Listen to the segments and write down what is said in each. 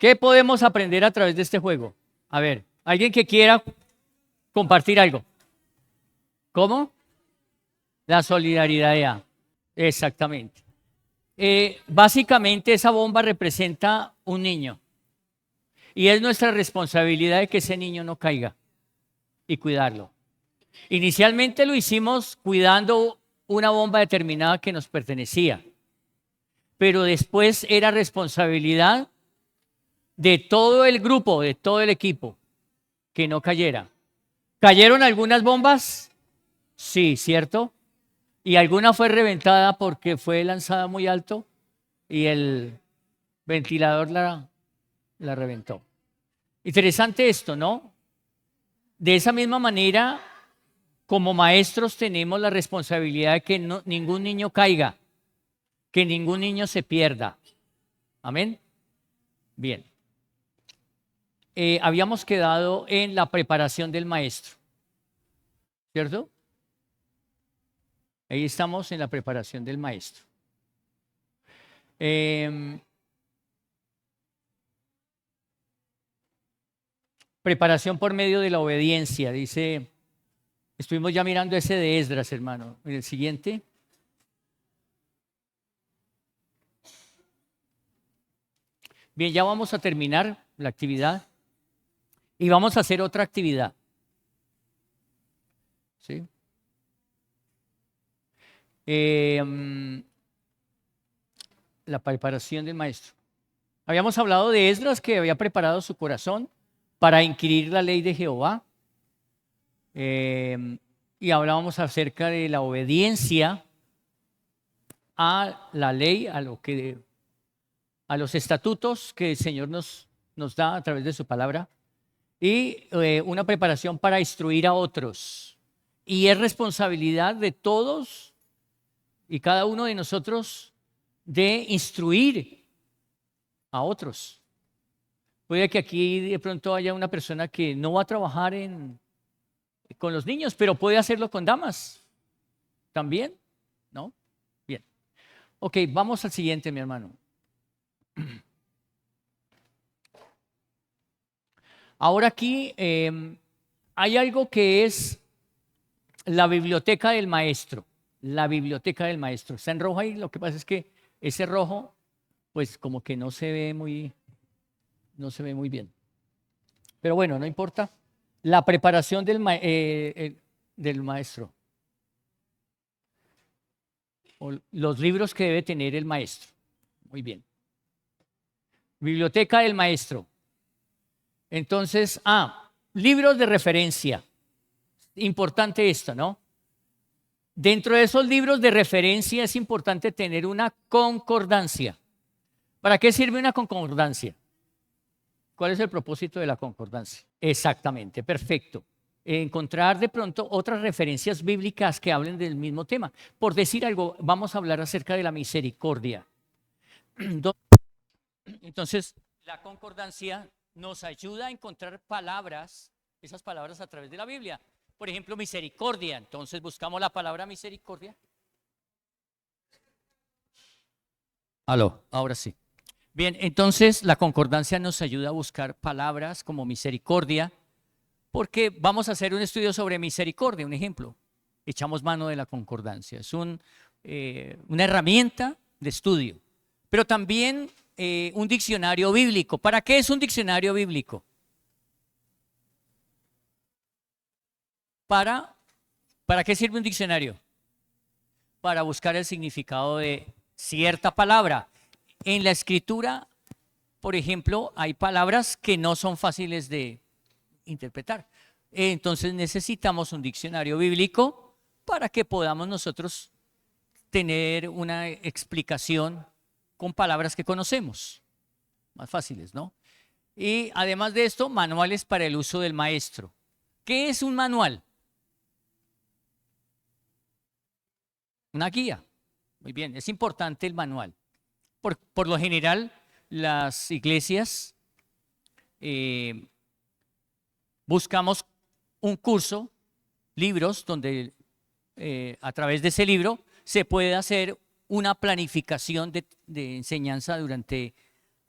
¿Qué podemos aprender a través de este juego? A ver, alguien que quiera compartir algo. ¿Cómo? La solidaridad ya. Exactamente. Básicamente esa bomba representa un niño y es nuestra responsabilidad de que ese niño no caiga y cuidarlo. Inicialmente lo hicimos cuidando una bomba determinada que nos pertenecía, pero después era responsabilidad de todo el grupo, de todo el equipo, que no cayera. ¿Cayeron algunas bombas? Sí, ¿cierto? Y alguna fue reventada porque fue lanzada muy alto y el ventilador la reventó. Interesante esto, ¿no? De esa misma manera, como maestros tenemos la responsabilidad de que ningún niño caiga, que ningún niño se pierda. Amén. Bien. Habíamos quedado en la preparación del maestro, ¿cierto? Ahí estamos en la preparación del maestro. Preparación por medio de la obediencia, dice, estuvimos ya mirando ese de Esdras, hermano. En el siguiente. Bien, ya vamos a terminar la actividad y vamos a hacer otra actividad. ¿Sí? La preparación del maestro. Habíamos hablado de Esdras que había preparado su corazón para inquirir la ley de Jehová. Y hablábamos acerca de la obediencia a la ley, a los estatutos que el Señor nos da a través de su palabra, y una preparación para instruir a otros. Y es responsabilidad de todos y cada uno de nosotros de instruir a otros. Puede que aquí de pronto haya una persona que no va a trabajar con los niños, pero puede hacerlo con damas también, ¿no? Bien. Ok, vamos al siguiente, mi hermano. Ahora aquí hay algo que es la biblioteca del maestro. La biblioteca del maestro. Está en rojo ahí, lo que pasa es que ese rojo, pues como que no se ve muy bien. Pero bueno, no importa. La preparación del maestro. O los libros que debe tener el maestro. Muy bien. Biblioteca del maestro. Entonces, libros de referencia. Importante esto, ¿no? Dentro de esos libros de referencia es importante tener una concordancia. ¿Para qué sirve una concordancia? ¿Cuál es el propósito de la concordancia? Exactamente, perfecto. Encontrar de pronto otras referencias bíblicas que hablen del mismo tema. Por decir algo, vamos a hablar acerca de la misericordia. Entonces, la concordancia nos ayuda a encontrar palabras, esas palabras a través de la Biblia. Por ejemplo, misericordia. Entonces buscamos la palabra misericordia. Aló, ahora sí. Bien, entonces la concordancia nos ayuda a buscar palabras como misericordia, porque vamos a hacer un estudio sobre misericordia, un ejemplo. Echamos mano de la concordancia. Es una herramienta de estudio, pero también un diccionario bíblico. ¿Para qué es un diccionario bíblico? ¿Para qué sirve un diccionario? Para buscar el significado de cierta palabra. En la escritura, por ejemplo, hay palabras que no son fáciles de interpretar. Entonces necesitamos un diccionario bíblico para que podamos nosotros tener una explicación con palabras que conocemos, más fáciles, ¿no? Y además de esto, manuales para el uso del maestro. ¿Qué es un manual? Una guía. Muy bien, es importante el manual. Por lo general, las iglesias buscamos un curso, libros, donde a través de ese libro se puede hacer una planificación de enseñanza durante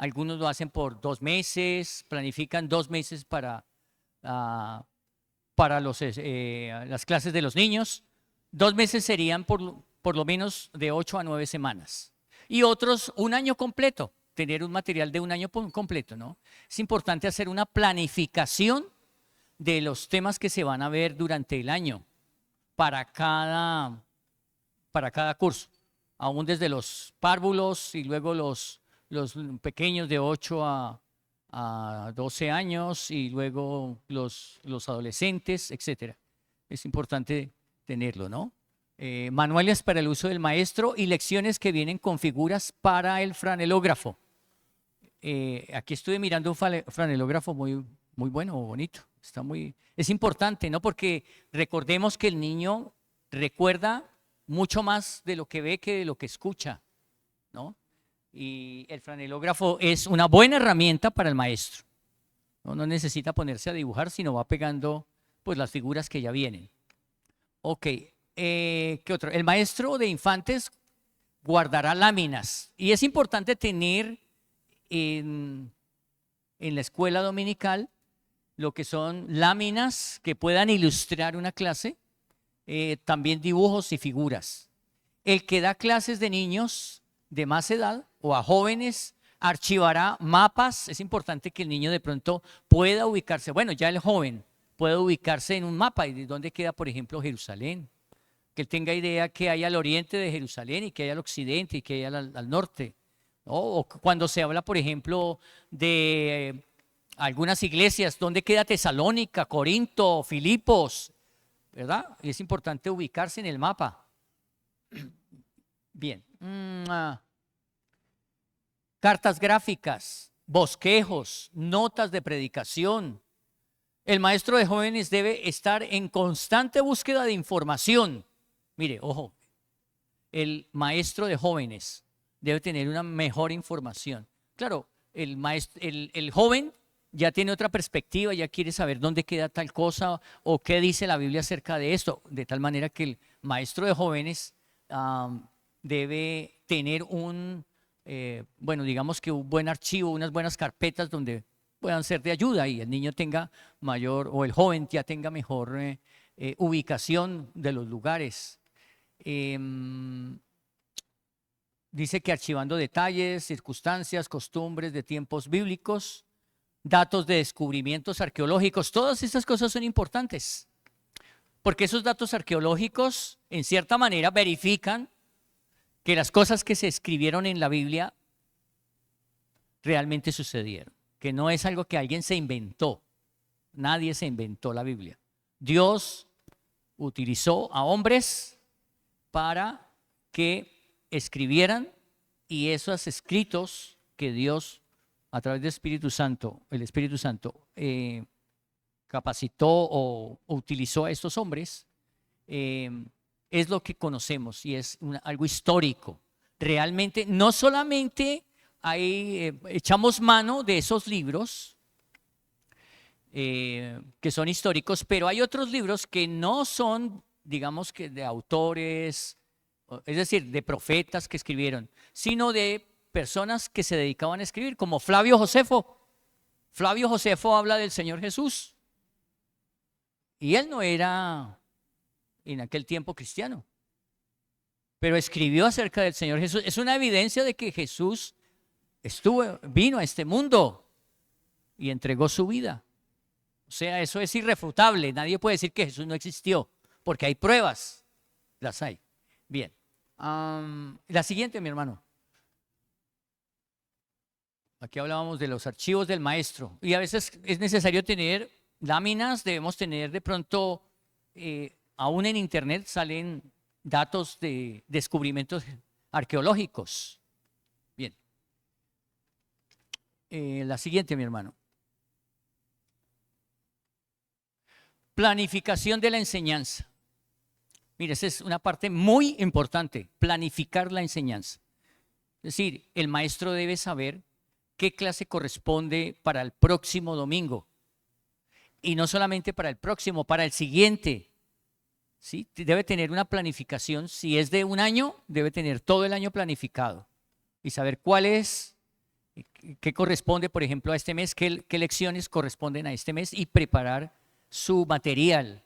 algunos lo hacen por 2 meses, planifican 2 meses ah, para las clases de los niños. 2 meses serían por lo menos de 8 a 9 semanas. Y otros un año completo, tener un material de un año completo, ¿no? Es importante hacer una planificación de los temas que se van a ver durante el año para cada curso, aún desde los párvulos y luego los pequeños de 8 a 12 años y luego los adolescentes, etcétera. Es importante tenerlo, ¿no? Manuales para el uso del maestro y lecciones que vienen con figuras para el franelógrafo. Aquí estuve mirando un franelógrafo muy, muy bueno, bonito. Es importante, ¿no? Porque recordemos que el niño recuerda mucho más de lo que ve que de lo que escucha, ¿no? Y el franelógrafo es una buena herramienta para el maestro. No necesita ponerse a dibujar, sino va pegando pues las figuras que ya vienen. Ok, ¿qué otro? El maestro de infantes guardará láminas. Y es importante tener en la escuela dominical lo que son láminas que puedan ilustrar una clase, también dibujos y figuras. El que da clases de niños de más edad o a jóvenes archivará mapas. Es importante que el niño de pronto pueda ubicarse, bueno, ya el joven puede ubicarse en un mapa y de dónde queda, por ejemplo, Jerusalén. Que él tenga idea que hay al oriente de Jerusalén y que hay al occidente y que hay al norte, ¿no? O cuando se habla, por ejemplo, de algunas iglesias, ¿dónde queda Tesalónica, Corinto, Filipos? ¿Verdad? Y es importante ubicarse en el mapa. Bien. Cartas gráficas, bosquejos, notas de predicación. El maestro de jóvenes debe estar en constante búsqueda de información. Mire, ojo, el maestro de jóvenes debe tener una mejor información. Claro, el joven ya tiene otra perspectiva, ya quiere saber dónde queda tal cosa o qué dice la Biblia acerca de esto, de tal manera que el maestro de jóvenes debe tener bueno, digamos que un buen archivo, unas buenas carpetas donde puedan ser de ayuda y el niño tenga mayor, o el joven ya tenga mejor ubicación de los lugares. Dice que archivando detalles, circunstancias, costumbres de tiempos bíblicos, datos de descubrimientos arqueológicos, todas estas cosas son importantes, porque esos datos arqueológicos, en cierta manera, verifican que las cosas que se escribieron en la Biblia realmente sucedieron, que no es algo que alguien se inventó. Nadie se inventó la Biblia. Dios utilizó a hombres para que escribieran, y esos escritos que Dios a través del Espíritu Santo, el Espíritu Santo capacitó o utilizó a estos hombres, es lo que conocemos y es algo histórico. Realmente, no solamente echamos mano de esos libros que son históricos, pero hay otros libros que no son, digamos que de autores, es decir, de profetas que escribieron, sino de personas que se dedicaban a escribir, como Flavio Josefo. Flavio Josefo habla del Señor Jesús y él no era en aquel tiempo cristiano, pero escribió acerca del Señor Jesús. Es una evidencia de que Jesús vino a este mundo y entregó su vida. O sea, eso es irrefutable. Nadie puede decir que Jesús no existió, porque hay pruebas, las hay. Bien. La siguiente, mi hermano. Aquí hablábamos de los archivos del maestro y a veces es necesario tener láminas, debemos tener de pronto, aún en internet salen datos de descubrimientos arqueológicos. Bien. La siguiente, mi hermano. Planificación de la enseñanza. Mire, esa es una parte muy importante, planificar la enseñanza. Es decir, el maestro debe saber qué clase corresponde para el próximo domingo. Y no solamente para el próximo, para el siguiente. ¿Sí? Debe tener una planificación. Si es de un año, debe tener todo el año planificado y saber cuál es qué corresponde, por ejemplo, a este mes, qué lecciones corresponden a este mes y preparar su material.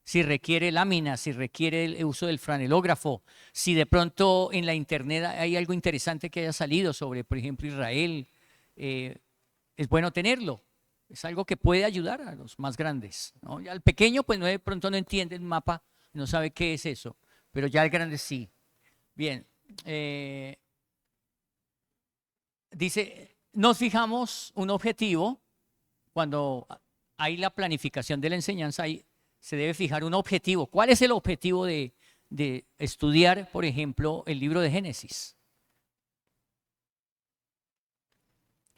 Si requiere láminas, si requiere el uso del franelógrafo, si de pronto en la internet hay algo interesante que haya salido sobre, por ejemplo, Israel, es bueno tenerlo. Es algo que puede ayudar a los más grandes, ¿no? Ya el pequeño, pues no, de pronto no entiende el mapa, no sabe qué es eso, pero ya el grande sí. Bien, dice, nos fijamos un objetivo cuando hay la planificación de la enseñanza, se debe fijar un objetivo. ¿Cuál es el objetivo de estudiar, por ejemplo, el libro de Génesis?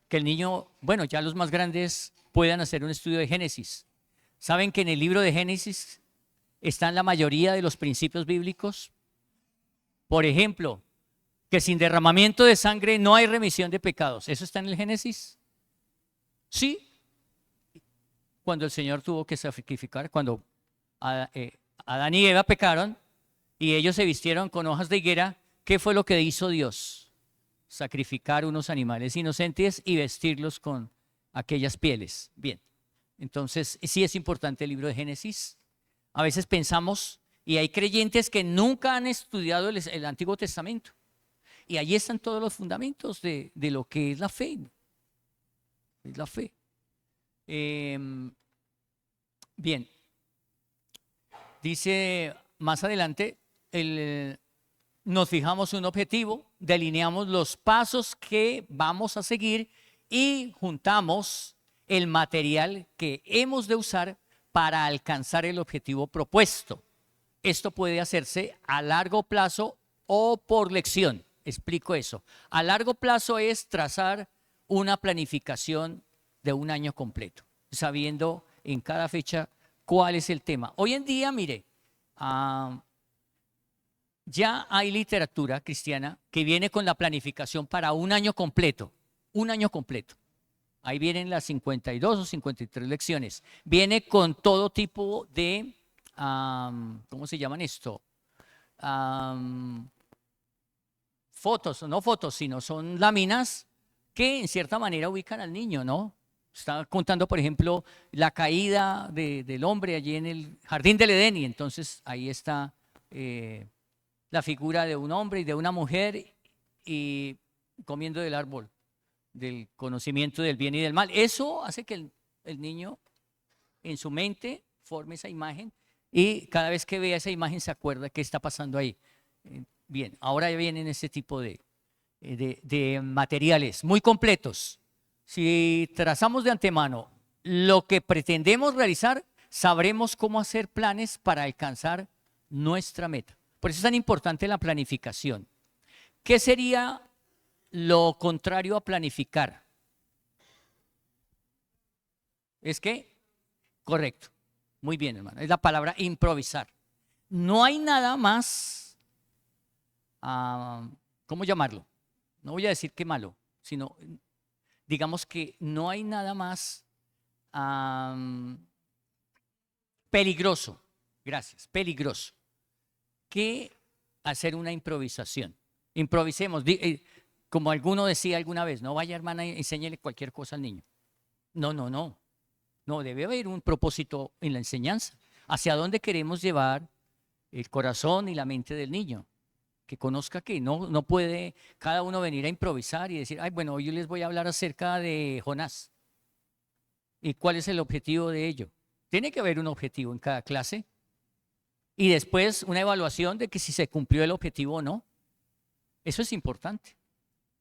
Que el niño, bueno, ya los más grandes puedan hacer un estudio de Génesis. ¿Saben que en el libro de Génesis están la mayoría de los principios bíblicos? Por ejemplo, que sin derramamiento de sangre no hay remisión de pecados. ¿Eso está en el Génesis? Sí. Cuando el Señor tuvo que sacrificar, cuando Adán y Eva pecaron y ellos se vistieron con hojas de higuera, ¿qué fue lo que hizo Dios? Sacrificar unos animales inocentes y vestirlos con aquellas pieles. Bien, entonces sí es importante el libro de Génesis. A veces pensamos, y hay creyentes que nunca han estudiado el Antiguo Testamento, y allí están todos los fundamentos de lo que es la fe. Es la fe. Bien, dice más adelante, nos fijamos un objetivo, delineamos los pasos que vamos a seguir y juntamos el material que hemos de usar para alcanzar el objetivo propuesto. Esto puede hacerse a largo plazo o por lección. Explico eso. A largo plazo es trazar una planificación de un año completo, sabiendo en cada fecha cuál es el tema. Hoy en día, mire, ya hay literatura cristiana que viene con la planificación para un año completo. Un año completo. Ahí vienen las 52 o 53 lecciones. Viene con todo tipo de, ¿cómo se llaman esto? Fotos, no fotos, sino son láminas que en cierta manera ubican al niño, ¿no? Está contando, por ejemplo, la caída del hombre allí en el jardín del Edén, y entonces ahí está la figura de un hombre y de una mujer y comiendo del árbol del conocimiento del bien y del mal. Eso hace que el niño en su mente forme esa imagen y cada vez que vea esa imagen se acuerda qué está pasando ahí. Bien, ahora vienen ese tipo de materiales muy completos. Si trazamos de antemano lo que pretendemos realizar, sabremos cómo hacer planes para alcanzar nuestra meta. Por eso es tan importante la planificación. ¿Qué sería lo contrario a planificar? ¿Es qué? Correcto. Muy bien, hermano. Es la palabra improvisar. No hay nada más, ¿cómo llamarlo? No voy a decir qué malo, sino digamos que no hay nada más peligroso, gracias, peligroso, que hacer una improvisación. Improvisemos, como alguno decía alguna vez, no vaya hermana y enséñele cualquier cosa al niño. No, no, no. No, debe haber un propósito en la enseñanza. ¿Hacia dónde queremos llevar el corazón y la mente del niño? Que conozca que no puede cada uno venir a improvisar y decir, ay, bueno, hoy yo les voy a hablar acerca de Jonás. ¿Y cuál es el objetivo de ello? Tiene que haber un objetivo en cada clase y después una evaluación de que si se cumplió el objetivo o no. Eso es importante.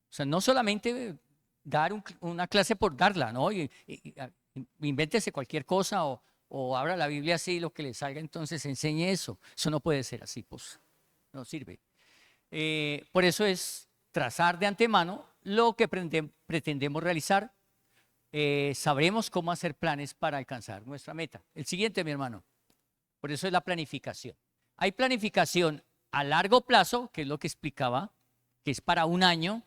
O sea, no solamente dar una clase por darla, ¿no? Invéntese cualquier cosa o abra la Biblia así, lo que le salga, entonces enseñe eso. Eso no puede ser así, pues no sirve. Por eso es trazar de antemano lo que pretendemos realizar. Sabremos cómo hacer planes para alcanzar nuestra meta. El siguiente, mi hermano. Por eso es la planificación. Hay planificación a largo plazo, que es lo que explicaba, que es para un año.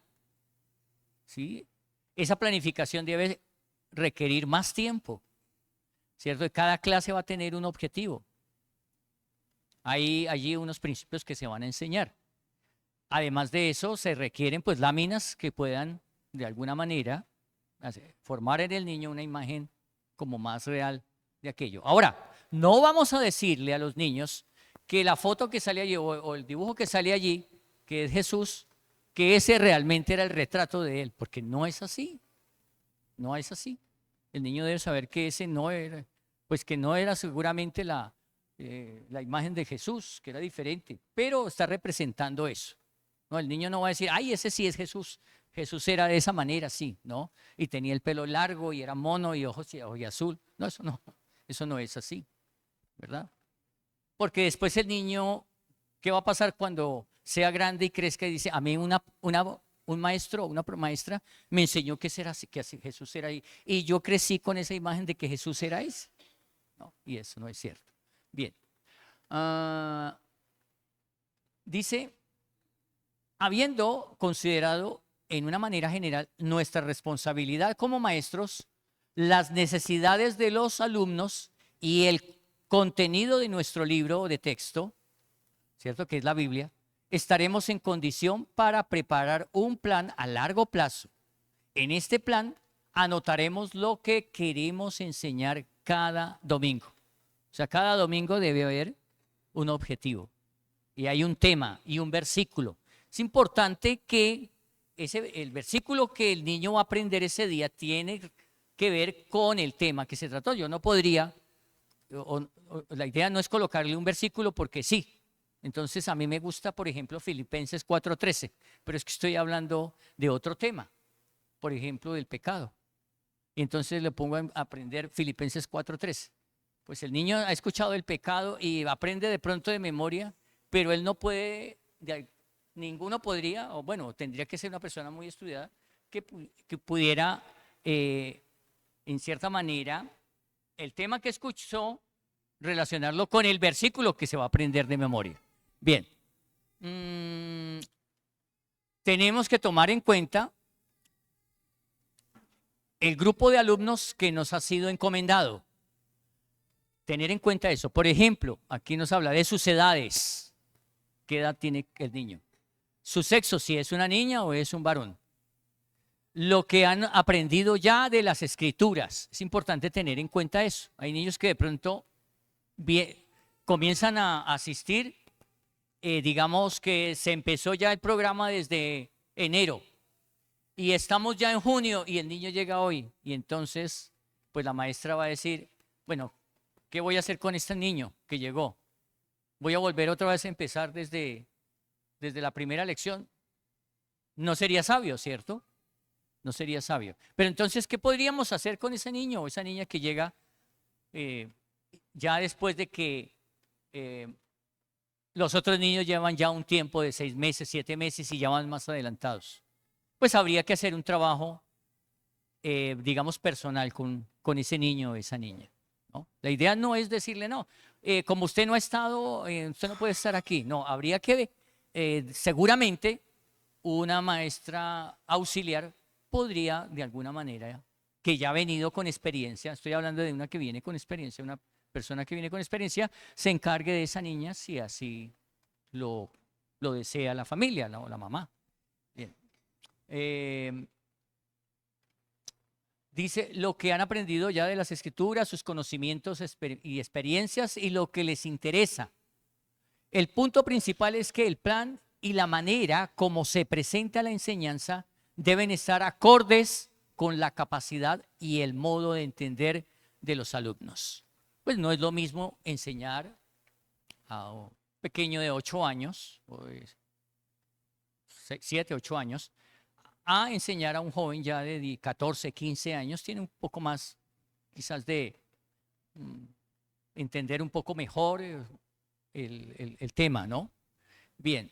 ¿Sí? Esa planificación debe requerir más tiempo, ¿cierto? Cada clase va a tener un objetivo. Hay allí unos principios que se van a enseñar. Además de eso, se requieren pues láminas que puedan de alguna manera, formar en el niño una imagen como más real de aquello. Ahora, no vamos a decirle a los niños que la foto que sale allí o el dibujo que sale allí, que es Jesús, que ese realmente era el retrato de él, porque no es así, no es así. El niño debe saber que ese no era, pues que no era seguramente la imagen de Jesús, que era diferente, pero está representando eso. No, el niño no va a decir, ay, ese sí es Jesús. Jesús era de esa manera, sí, ¿no? Y tenía el pelo largo y era mono y ojos y azul. No, eso no es así, ¿verdad? Porque después el niño, ¿qué va a pasar cuando sea grande y crezca y dice, a mí un maestro o una maestra me enseñó que así Jesús era ahí? Y yo crecí con esa imagen de que Jesús era ese. No, y eso no es cierto. Bien. Dice, habiendo considerado en una manera general nuestra responsabilidad como maestros, las necesidades de los alumnos y el contenido de nuestro libro de texto, ¿cierto? Que es la Biblia, estaremos en condición para preparar un plan a largo plazo. En este plan anotaremos lo que queremos enseñar cada domingo. O sea, cada domingo debe haber un objetivo y hay un tema y un versículo. Es importante que el versículo que el niño va a aprender ese día tiene que ver con el tema que se trató. Yo no podría, la idea no es colocarle un versículo porque sí. Entonces a mí me gusta, por ejemplo, Filipenses 4:13, pero es que estoy hablando de otro tema, por ejemplo, del pecado. Y entonces le pongo a aprender Filipenses 4:13. Pues el niño ha escuchado el pecado y aprende de pronto de memoria, pero él no puede, ninguno podría, o bueno, tendría que ser una persona muy estudiada que pudiera, en cierta manera, el tema que escuchó, relacionarlo con el versículo que se va a aprender de memoria. Bien, tenemos que tomar en cuenta el grupo de alumnos que nos ha sido encomendado. Tener en cuenta eso. Por ejemplo, aquí nos habla de sus edades. ¿Qué edad tiene el niño? Su sexo, si es una niña o es un varón. Lo que han aprendido ya de las escrituras. Es importante tener en cuenta eso. Hay niños que de pronto comienzan a asistir, digamos que se empezó ya el programa desde enero y estamos ya en junio y el niño llega hoy. Y entonces, pues la maestra va a decir, bueno, ¿qué voy a hacer con este niño que llegó? ¿Voy a volver otra vez a empezar desde la primera lección? No sería sabio, ¿cierto? No sería sabio. Pero entonces, ¿qué podríamos hacer con ese niño o esa niña que llega ya después de que los otros niños llevan ya un tiempo de 6 meses, 7 meses y ya van más adelantados? Pues habría que hacer un trabajo, digamos, personal con ese niño o esa niña, ¿no? La idea no es decirle, no, como usted no ha estado, usted no puede estar aquí. No, habría que, seguramente, una maestra auxiliar podría, de alguna manera, que ya ha venido con experiencia, estoy hablando de una que viene con experiencia, una persona que viene con experiencia, se encargue de esa niña si así lo desea la familia, ¿no? La mamá. Bien. Dice lo que han aprendido ya de las escrituras, sus conocimientos y experiencias y lo que les interesa. El punto principal es que el plan y la manera como se presenta la enseñanza deben estar acordes con la capacidad y el modo de entender de los alumnos. Pues no es lo mismo enseñar a un pequeño de 8 años, o 7, 8 años, a enseñar a un joven ya de 14, 15 años. Tiene un poco más quizás de entender un poco mejor el tema, ¿no? Bien,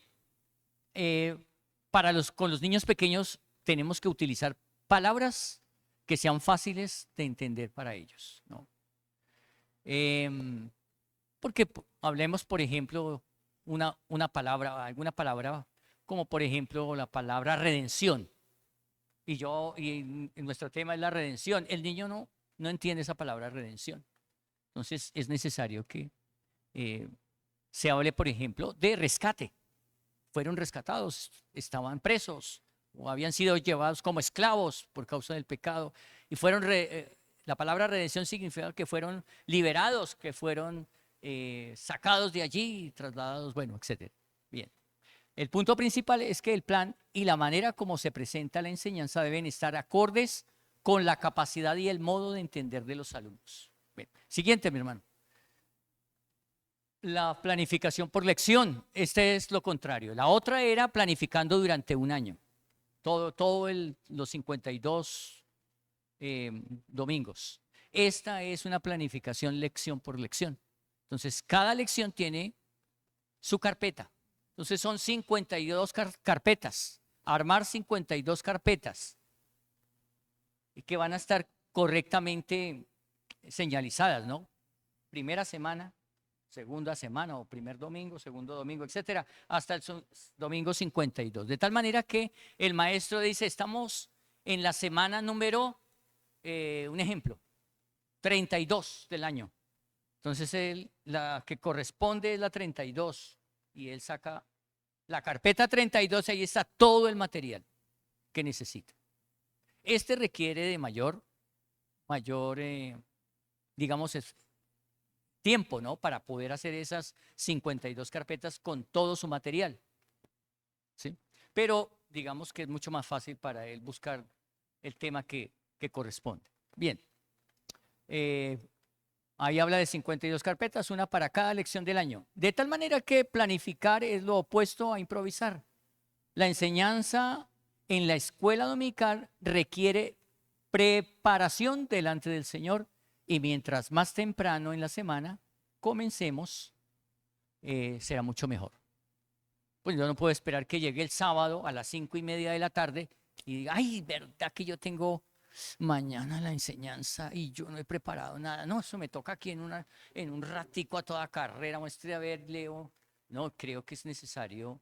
con los niños pequeños tenemos que utilizar palabras que sean fáciles de entender para ellos, ¿no? Porque hablemos, por ejemplo, alguna palabra, como por ejemplo la palabra redención. Y en nuestro tema es la redención. El niño no entiende esa palabra redención. Entonces es necesario que se hable, por ejemplo, de rescate. Fueron rescatados, estaban presos, o habían sido llevados como esclavos por causa del pecado y fueron, la palabra redención significa que fueron liberados, que fueron sacados de allí, trasladados, bueno, etcétera. Bien. El punto principal es que el plan y la manera como se presenta la enseñanza deben estar acordes con la capacidad y el modo de entender de los alumnos. Bien. Siguiente, mi hermano. La planificación por lección. Este es lo contrario. La otra era planificando durante un año. Los 52 domingos. Esta es una planificación lección por lección. Entonces, cada lección tiene su carpeta. Entonces, son 52 carpetas. Armar 52 carpetas y que van a estar correctamente señalizadas, ¿no? Primera semana, segunda semana o primer domingo, segundo domingo, etcétera, hasta el domingo 52. De tal manera que el maestro dice, estamos en la semana número, un ejemplo, 32 del año. Entonces la que corresponde es la 32 y él saca la carpeta 32, ahí está todo el material que necesita. Este requiere de mayor digamos, tiempo, ¿no? Para poder hacer esas 52 carpetas con todo su material, ¿sí? Pero digamos que es mucho más fácil para él buscar el tema que corresponde. Bien, ahí habla de 52 carpetas, una para cada lección del año. De tal manera que planificar es lo opuesto a improvisar. La enseñanza en la escuela dominical requiere preparación delante del Señor y mientras más temprano en la semana comencemos, será mucho mejor. Pues yo no puedo esperar que llegue el sábado a las 5:30 de la tarde y diga, ay, verdad que yo tengo mañana la enseñanza y yo no he preparado nada. No, eso me toca aquí en un ratico a toda carrera, muestre a ver, Leo. No, creo que es necesario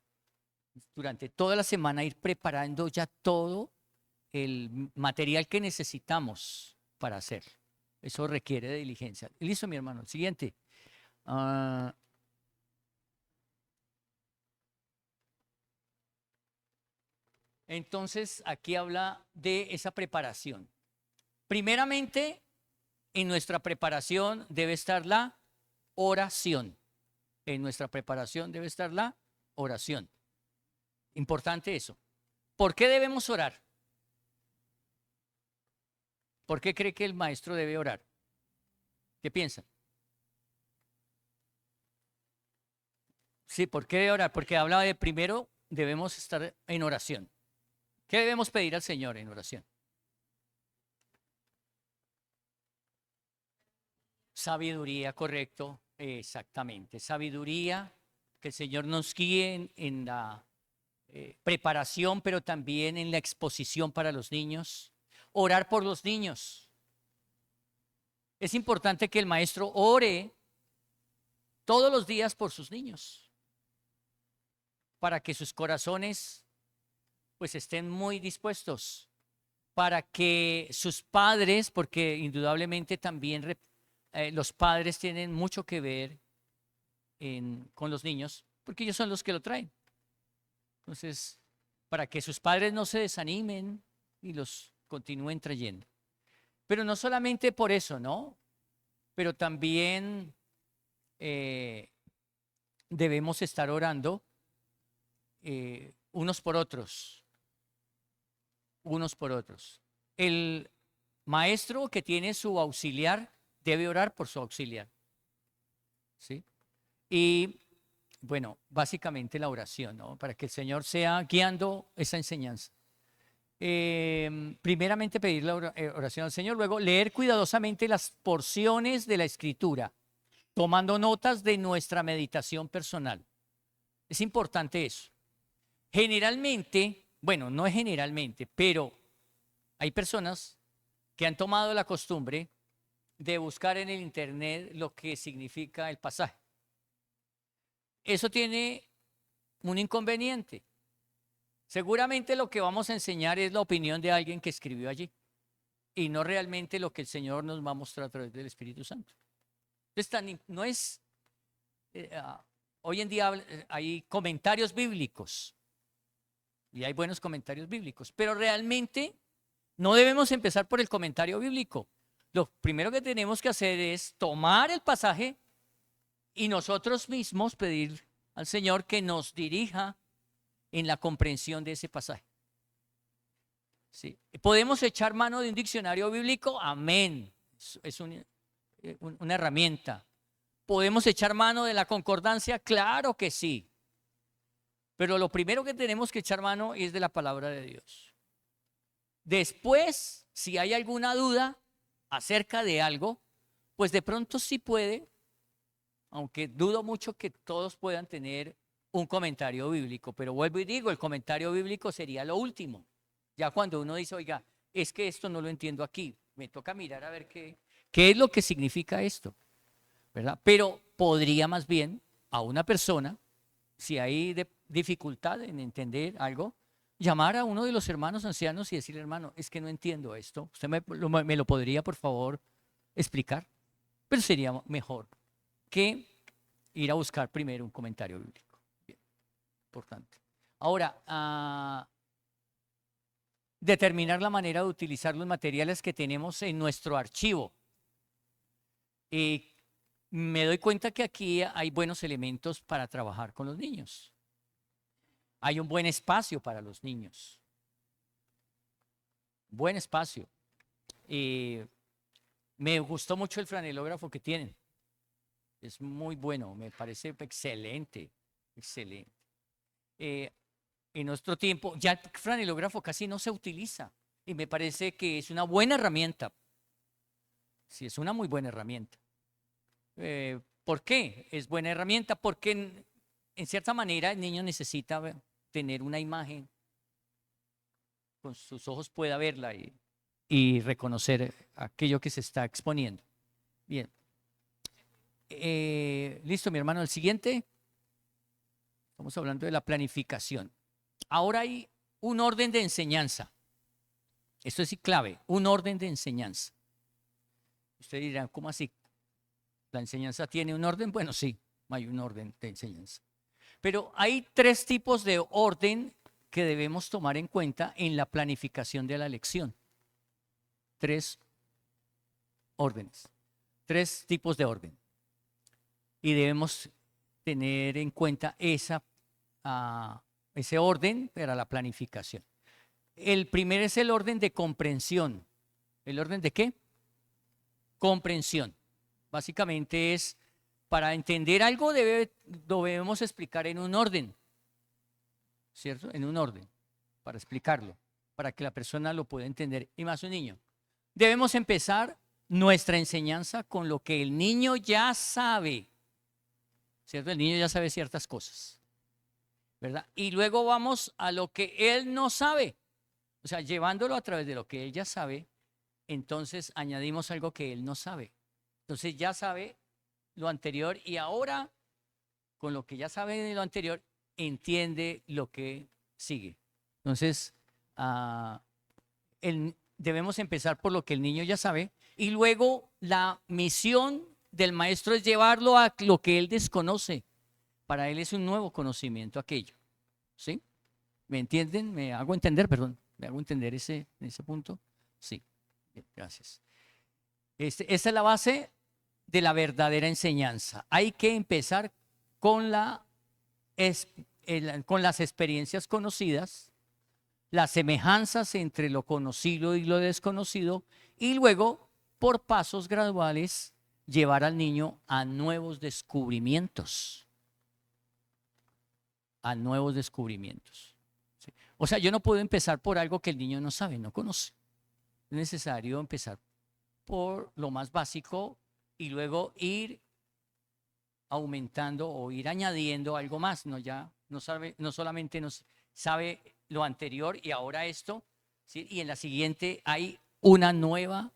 durante toda la semana ir preparando ya todo el material que necesitamos para hacer. Eso requiere de diligencia. Listo, mi hermano. Siguiente. Entonces, aquí habla de esa preparación. Primeramente, en nuestra preparación debe estar la oración. En nuestra preparación debe estar la oración. Importante eso. ¿Por qué debemos orar? ¿Por qué cree que el maestro debe orar? ¿Qué piensan? Sí, ¿por qué debe orar? Porque habla de primero debemos estar en oración. ¿Qué debemos pedir al Señor en oración? Sabiduría, correcto, exactamente. Sabiduría, que el Señor nos guíe en la preparación, pero también en la exposición para los niños. Orar por los niños. Es importante que el maestro ore todos los días por sus niños, para que sus corazones pues estén muy dispuestos, para que sus padres, porque indudablemente también los padres tienen mucho que ver con los niños, porque ellos son los que lo traen. Entonces, para que sus padres no se desanimen y los continúen trayendo. Pero no solamente por eso, ¿no? Pero también debemos estar orando unos por otros, unos por otros. El maestro que tiene su auxiliar debe orar por su auxiliar, ¿sí? Y bueno, básicamente la oración, ¿no? Para que el Señor sea guiando esa enseñanza. Primeramente pedir la oración al Señor, luego leer cuidadosamente las porciones de la Escritura, tomando notas de nuestra meditación personal. Es importante eso. Generalmente, bueno, no es generalmente, pero hay personas que han tomado la costumbre de buscar en el internet lo que significa el pasaje. Eso tiene un inconveniente. Seguramente lo que vamos a enseñar es la opinión de alguien que escribió allí y no realmente lo que el Señor nos va a mostrar a través del Espíritu Santo. Entonces, no es, hoy en día hay comentarios bíblicos y hay buenos comentarios bíblicos, pero realmente no debemos empezar por el comentario bíblico. Lo primero que tenemos que hacer es tomar el pasaje y nosotros mismos pedir al Señor que nos dirija en la comprensión de ese pasaje. ¿Sí? ¿Podemos echar mano de un diccionario bíblico? Amén. Es una herramienta. ¿Podemos echar mano de la concordancia? Claro que sí. Pero lo primero que tenemos que echar mano es de la palabra de Dios. Después, si hay alguna duda acerca de algo, pues de pronto sí puede, aunque dudo mucho que todos puedan tener un comentario bíblico, pero vuelvo y digo, el comentario bíblico sería lo último. Ya cuando uno dice, oiga, es que esto no lo entiendo aquí, me toca mirar a ver qué es lo que significa esto, ¿verdad? Pero podría más bien a una persona, si hay dificultad en entender algo, llamar a uno de los hermanos ancianos y decirle, hermano, es que no entiendo esto, ¿usted me lo podría por favor explicar? Pero sería mejor que ir a buscar primero un comentario bíblico. Bien, importante. Ahora, determinar la manera de utilizar los materiales que tenemos en nuestro archivo. Me doy cuenta que aquí hay buenos elementos para trabajar con los niños. Hay un buen espacio para los niños. Buen espacio. Me gustó mucho el franelógrafo que tienen. Es muy bueno, me parece excelente, excelente. En nuestro tiempo, ya el franelógrafo casi no se utiliza y me parece que es una buena herramienta. Sí, es una muy buena herramienta. ¿Por qué es buena herramienta? Porque en cierta manera el niño necesita tener una imagen, con sus ojos pueda verla y reconocer aquello que se está exponiendo. Bien. Listo, mi hermano. El siguiente. Estamos hablando de la planificación. Ahora hay un orden de enseñanza. Esto es clave, un orden de enseñanza. Usted dirá, ¿cómo así? ¿La enseñanza tiene un orden? Bueno, sí, hay un orden de enseñanza. Pero hay tres tipos de orden que debemos tomar en cuenta en la planificación de la lección. Tres órdenes, tres tipos de orden. Y debemos tener en cuenta ese orden para la planificación. El primero es el orden de comprensión. ¿El orden de qué? Comprensión. Básicamente es, para entender algo debemos explicar en un orden, ¿cierto? En un orden, para explicarlo, para que la persona lo pueda entender, y más un niño. Debemos empezar nuestra enseñanza con lo que el niño ya sabe, ¿cierto? El niño ya sabe ciertas cosas, ¿verdad? Y luego vamos a lo que él no sabe, o sea, llevándolo a través de lo que él ya sabe, entonces añadimos algo que él no sabe. Entonces ya sabe lo anterior y ahora, con lo que ya sabe de lo anterior, entiende lo que sigue. Entonces, debemos empezar por lo que el niño ya sabe y luego la misión del maestro es llevarlo a lo que él desconoce. Para él es un nuevo conocimiento aquello. ¿Sí? ¿Me entienden? ¿Me hago entender? Perdón. ¿Me hago entender ese punto? Sí. Bien, gracias. Esa es la base de la verdadera enseñanza. Hay que empezar con las experiencias conocidas, las semejanzas entre lo conocido y lo desconocido, y luego, por pasos graduales, llevar al niño a nuevos descubrimientos. A nuevos descubrimientos. ¿Sí? O sea, yo no puedo empezar por algo que el niño no sabe, no conoce. Es necesario empezar por lo más básico y luego ir aumentando o ir añadiendo algo más. No solamente nos sabe lo anterior y ahora esto, ¿sí? Y en la siguiente hay una nueva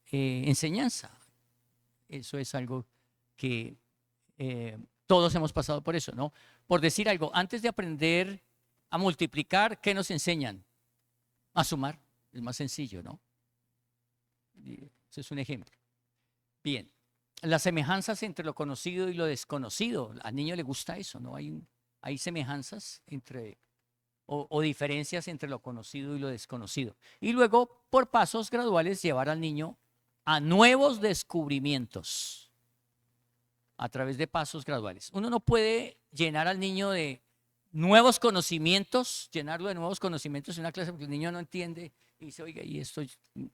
enseñanza. Eso es algo que todos hemos pasado por eso, ¿no? Por decir algo, antes de aprender a multiplicar, ¿qué nos enseñan? A sumar, es más sencillo, ¿no? Ese es un ejemplo. Bien, las semejanzas entre lo conocido y lo desconocido, al niño le gusta eso, ¿no? Hay semejanzas entre o diferencias entre lo conocido y lo desconocido. Y luego, por pasos graduales, llevar al niño a nuevos descubrimientos a través de pasos graduales. Uno no puede llenar al niño de nuevos conocimientos, llenarlo de nuevos conocimientos en una clase porque el niño no entiende y dice, oiga, y esto,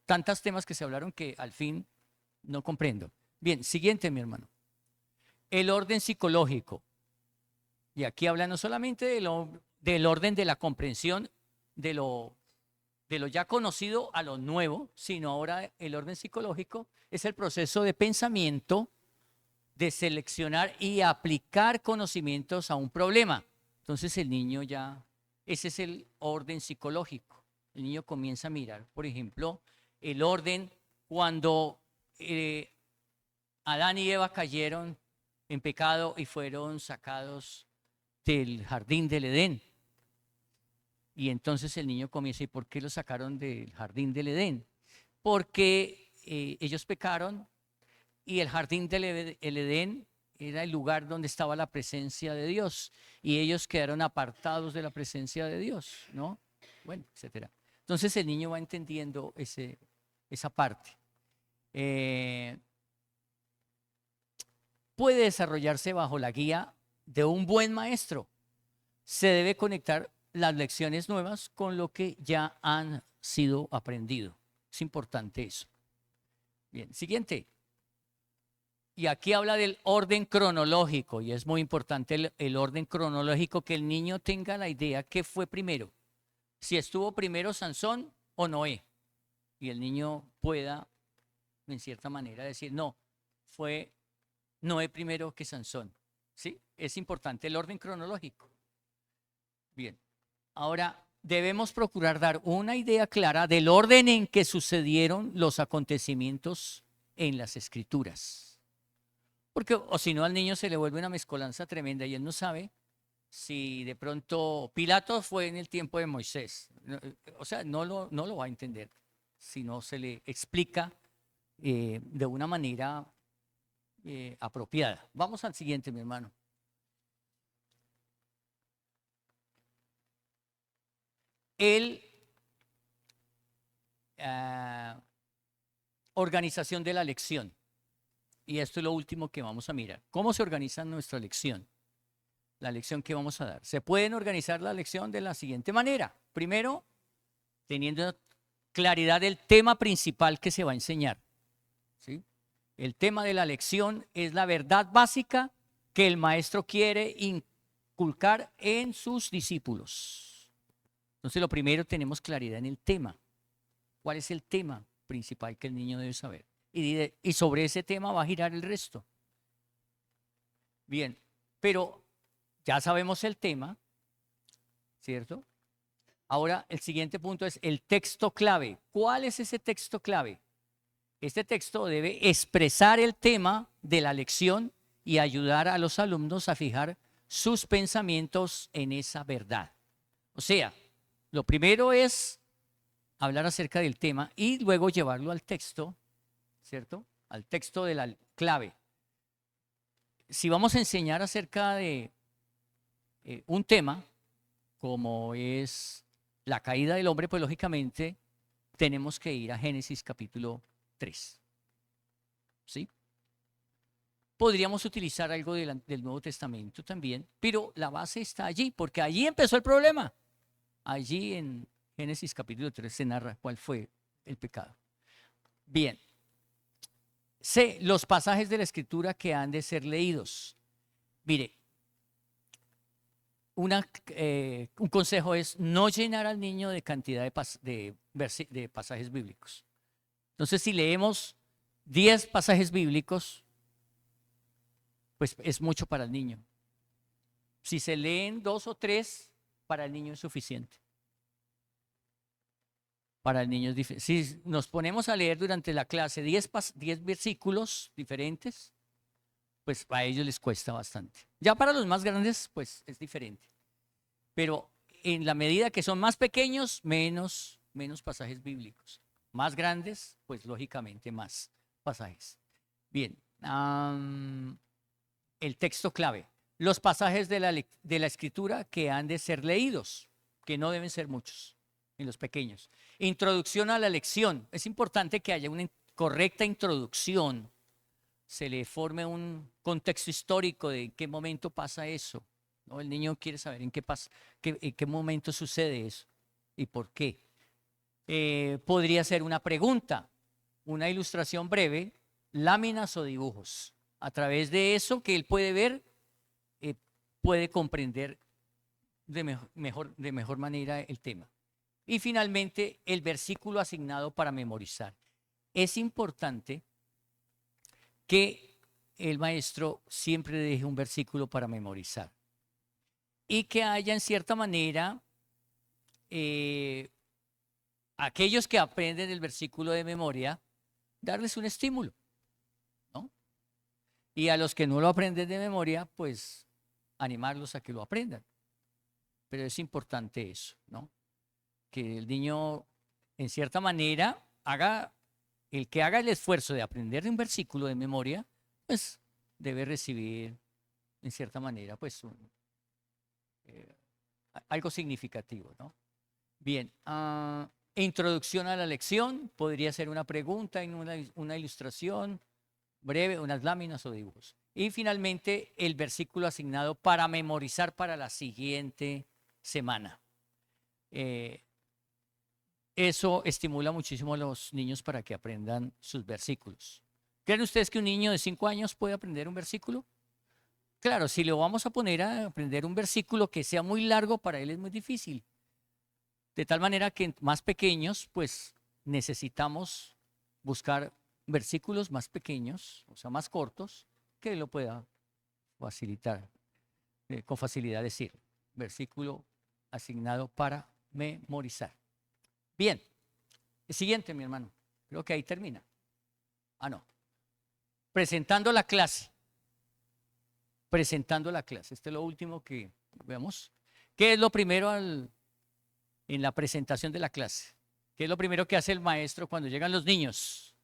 tantos temas que se hablaron que al fin no comprendo. Bien, siguiente, mi hermano. El orden psicológico. Y aquí habla no solamente del orden de la comprensión de lo ya conocido a lo nuevo, sino ahora el orden psicológico es el proceso de pensamiento, de seleccionar y aplicar conocimientos a un problema. Entonces el niño ya, ese es el orden psicológico. El niño comienza a mirar, por ejemplo, el orden cuando Adán y Eva cayeron en pecado y fueron sacados del jardín del Edén. Y entonces el niño comienza, ¿y por qué lo sacaron del jardín del Edén? Porque ellos pecaron y el jardín del Edén era el lugar donde estaba la presencia de Dios y ellos quedaron apartados de la presencia de Dios, ¿no? Bueno, etcétera. Entonces el niño va entendiendo esa parte. Puede desarrollarse bajo la guía de un buen maestro. Se debe conectar las lecciones nuevas con lo que ya han sido aprendido. Es importante eso. Bien, siguiente. Y aquí habla del orden cronológico y es muy importante el orden cronológico, que el niño tenga la idea qué fue primero, si estuvo primero Sansón o Noé. Y el niño pueda, en cierta manera, decir, no, fue Noé primero que Sansón. ¿Sí? Es importante el orden cronológico. Bien, ahora debemos procurar dar una idea clara del orden en que sucedieron los acontecimientos en las Escrituras. Porque o si no al niño se le vuelve una mezcolanza tremenda y él no sabe si de pronto Pilato fue en el tiempo de Moisés. O sea, no lo va a entender si no se le explica de una manera apropiada. Vamos al siguiente, mi hermano. Organización de la lección. Y esto es lo último que vamos a mirar. ¿Cómo se organiza nuestra lección? La lección que vamos a dar. Se pueden organizar la lección de la siguiente manera. Primero, teniendo claridad del tema principal que se va a enseñar. ¿Sí? El tema de la lección es la verdad básica que el maestro quiere inculcar en sus discípulos. Entonces, lo primero, tenemos claridad en el tema. ¿Cuál es el tema principal que el niño debe saber? Y sobre ese tema va a girar el resto. Bien, pero ya sabemos el tema, ¿cierto? Ahora el siguiente punto es el texto clave. ¿Cuál es ese texto clave? Este texto debe expresar el tema de la lección y ayudar a los alumnos a fijar sus pensamientos en esa verdad. O sea, lo primero es hablar acerca del tema y luego llevarlo al texto, ¿cierto? Al texto de la clave. Si vamos a enseñar acerca de un tema como es la caída del hombre, pues lógicamente tenemos que ir a Génesis capítulo 3. ¿Sí? Podríamos utilizar algo del Nuevo Testamento también, pero la base está allí, porque allí empezó el problema. Allí en Génesis capítulo 3 se narra cuál fue el pecado. Bien. Los pasajes de la Escritura que han de ser leídos. Mire, un consejo es no llenar al niño de cantidad de pasajes bíblicos. Entonces, si leemos 10 pasajes bíblicos, pues es mucho para el niño. Si se leen 2 o 3, para el niño es suficiente. Para el niño es diferente. Si nos ponemos a leer durante la clase 10 versículos diferentes, pues a ellos les cuesta bastante. Ya para los más grandes, pues es diferente. Pero en la medida que son más pequeños, menos pasajes bíblicos. Más grandes, pues lógicamente más pasajes. Bien, el texto clave. Los pasajes de la Escritura que han de ser leídos. que no deben ser muchos en los pequeños. Introducción a la lección. Es importante que haya una correcta introducción, se le forme un contexto histórico de en qué momento pasa eso, ¿no? El niño quiere saber en qué momento sucede eso y por qué. Podría ser una pregunta, una ilustración breve, láminas o dibujos. A través de eso que él puede ver, puede comprender de mejor manera el tema. Y finalmente, el versículo asignado para memorizar. Es importante que el maestro siempre deje un versículo para memorizar y que haya en cierta manera aquellos que aprenden el versículo de memoria, darles un estímulo, ¿no? Y a los que no lo aprenden de memoria, pues animarlos a que lo aprendan. Pero es importante eso, ¿no? Que el niño, en cierta manera, el que haga el esfuerzo de aprender un versículo de memoria, pues debe recibir, en cierta manera, pues algo significativo, ¿no? Bien, introducción a la lección, podría ser una pregunta en una ilustración breve, unas láminas o dibujos. Y finalmente, el versículo asignado para memorizar para la siguiente semana. Eso estimula muchísimo a los niños para que aprendan sus versículos. ¿Creen ustedes que un niño de 5 años puede aprender un versículo? Claro, si lo vamos a poner a aprender un versículo que sea muy largo, para él es muy difícil. De tal manera que más pequeños, pues necesitamos buscar versículos más pequeños, o sea, más cortos, que lo pueda facilitar, con facilidad decir. Versículo asignado para memorizar. Bien, el siguiente, mi hermano. Creo que ahí termina. No. Presentando la clase. Presentando la clase. Este es lo último que vemos. ¿Qué es lo primero en la presentación de la clase? ¿Qué es lo primero que hace el maestro cuando llegan los niños?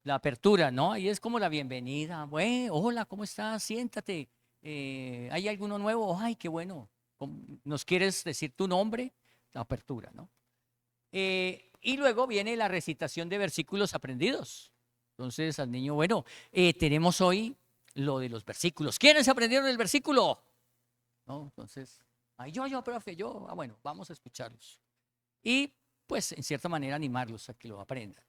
La apertura, ¿no? Ahí es como la bienvenida. Bueno, hola, ¿cómo estás? Siéntate. ¿Hay alguno nuevo? Ay, qué bueno. ¿Nos quieres decir tu nombre? La apertura, ¿no? Y luego viene la recitación de versículos aprendidos. Entonces al niño, bueno, tenemos hoy lo de los versículos. ¿Quiénes aprendieron el versículo? ¿No? Entonces, yo, profe, yo. Bueno, vamos a escucharlos. Y pues en cierta manera animarlos a que lo aprendan.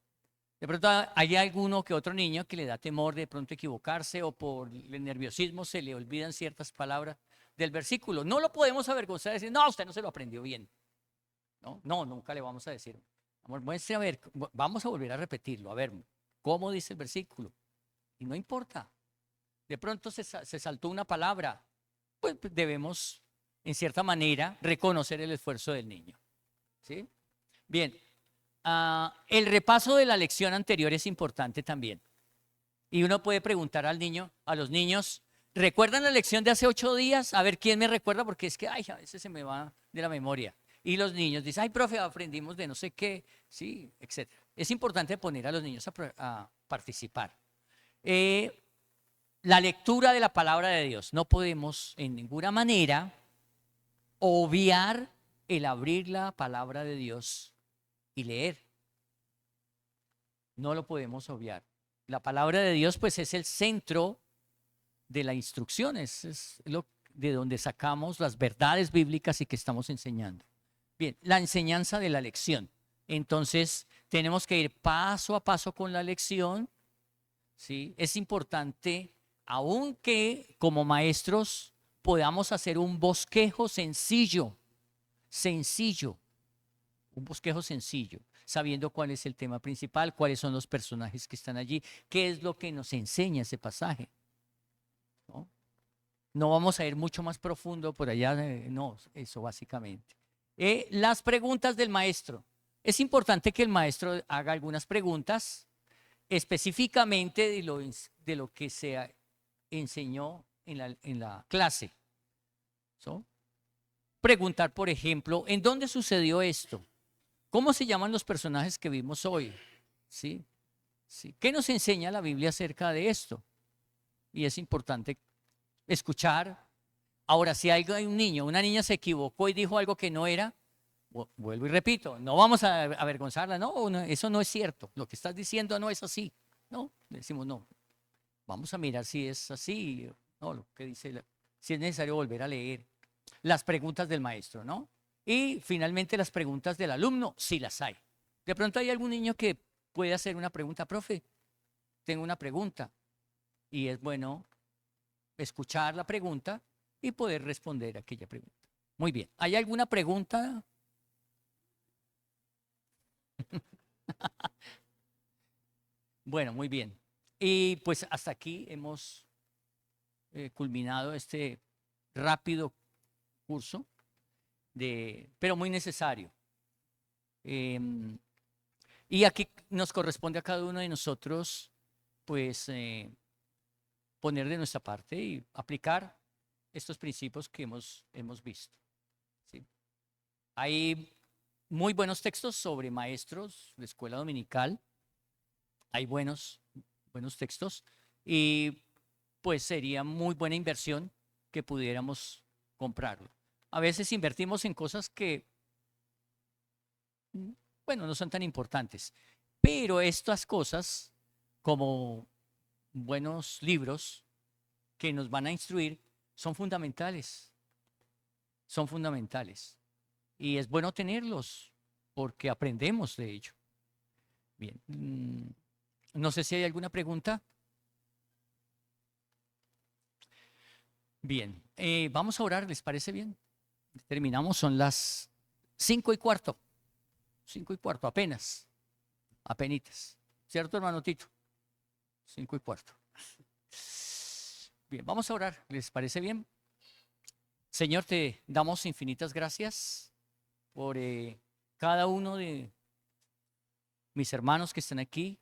De pronto hay alguno que otro niño que le da temor de pronto equivocarse o por el nerviosismo se le olvidan ciertas palabras del versículo. No lo podemos avergonzar y decir, no, usted no se lo aprendió bien. No, nunca le vamos a decir. Muestre a ver, vamos a volver a repetirlo, a ver, ¿cómo dice el versículo? Y no importa. De pronto se saltó una palabra, pues debemos, en cierta manera, reconocer el esfuerzo del niño. ¿Sí? Bien, el repaso de la lección anterior es importante también. Y uno puede preguntar a los niños, ¿recuerdan la lección de hace 8 días? A ver quién me recuerda, porque es que, a veces se me va de la memoria. Y los niños dicen, profe, aprendimos de no sé qué, sí, etc. Es importante poner a los niños a participar. La lectura de la palabra de Dios. No podemos en ninguna manera obviar el abrir la palabra de Dios y leer. No lo podemos obviar. La palabra de Dios, pues, es el centro de la instrucción, es de donde sacamos las verdades bíblicas y que estamos enseñando. Bien, la enseñanza de la lección. Entonces, tenemos que ir paso a paso con la lección, ¿sí? Es importante, aunque como maestros podamos hacer un bosquejo sencillo, un bosquejo sencillo, sabiendo cuál es el tema principal, cuáles son los personajes que están allí, qué es lo que nos enseña ese pasaje. No vamos a ir mucho más profundo por allá, no, eso básicamente. Las preguntas del maestro. Es importante que el maestro haga algunas preguntas específicamente de lo que se enseñó en la clase. ¿So? Preguntar, por ejemplo, ¿en dónde sucedió esto? ¿Cómo se llaman los personajes que vimos hoy? ¿Sí? ¿Sí? ¿Qué nos enseña la Biblia acerca de esto? Y es importante escuchar, Ahora, si hay un niño, una niña se equivocó y dijo algo que no era, vuelvo y repito, no vamos a avergonzarla, no, eso no es cierto, lo que estás diciendo no es así, no, decimos no, vamos a mirar si es así, no, lo que dice, si es necesario volver a leer las preguntas del maestro, ¿no? Y finalmente las preguntas del alumno, si las hay. De pronto hay algún niño que puede hacer una pregunta, profe, tengo una pregunta, y es bueno escuchar la pregunta y poder responder a aquella pregunta. Muy bien, ¿hay alguna pregunta? Bueno, muy bien. Y pues hasta aquí hemos culminado este rápido curso, pero muy necesario. Y aquí nos corresponde a cada uno de nosotros, pues, poner de nuestra parte y aplicar estos principios que hemos visto. ¿Sí? Hay muy buenos textos sobre maestros de escuela dominical. Hay buenos textos y pues sería muy buena inversión que pudiéramos comprarlo. A veces invertimos en cosas que, bueno, no son tan importantes, pero estas cosas, como buenos libros que nos van a instruir, son fundamentales, son fundamentales. Y es bueno tenerlos porque aprendemos de ello. Bien, no sé si hay alguna pregunta. Bien, vamos a orar, ¿les parece bien? Terminamos, son las 5:15. 5:15, apenas, apenitas. ¿Cierto, hermano Tito? 5:15. Bien, vamos a orar, ¿les parece bien? Señor, te damos infinitas gracias por cada uno de mis hermanos que están aquí.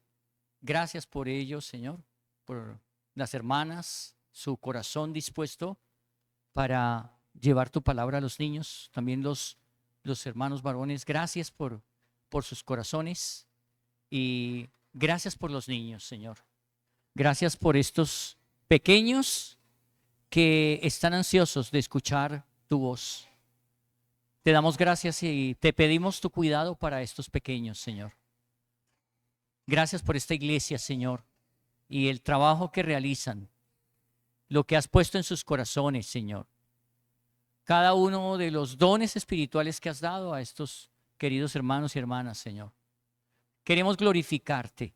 Gracias por ellos, Señor, por las hermanas, su corazón dispuesto para llevar tu palabra a los niños, también los hermanos varones. Gracias por sus corazones y gracias por los niños, Señor. Gracias por estos pequeños que están ansiosos de escuchar tu voz. Te damos gracias y te pedimos tu cuidado para estos pequeños, Señor. Gracias por esta iglesia, Señor, y el trabajo que realizan, lo que has puesto en sus corazones, Señor. Cada uno de los dones espirituales que has dado a estos queridos hermanos y hermanas, Señor. Queremos glorificarte.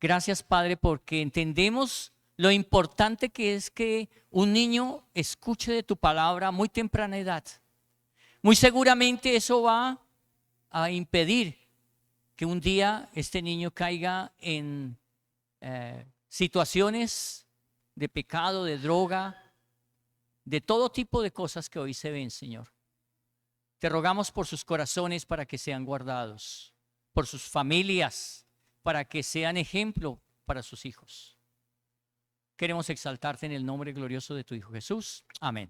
Gracias, Padre, porque entendemos lo importante que es que un niño escuche de tu palabra a muy temprana edad. Muy seguramente eso va a impedir que un día este niño caiga en situaciones de pecado, de droga, de todo tipo de cosas que hoy se ven, Señor. Te rogamos por sus corazones para que sean guardados, por sus familias, para que sean ejemplo para sus hijos. Queremos exaltarte en el nombre glorioso de tu Hijo Jesús. Amén.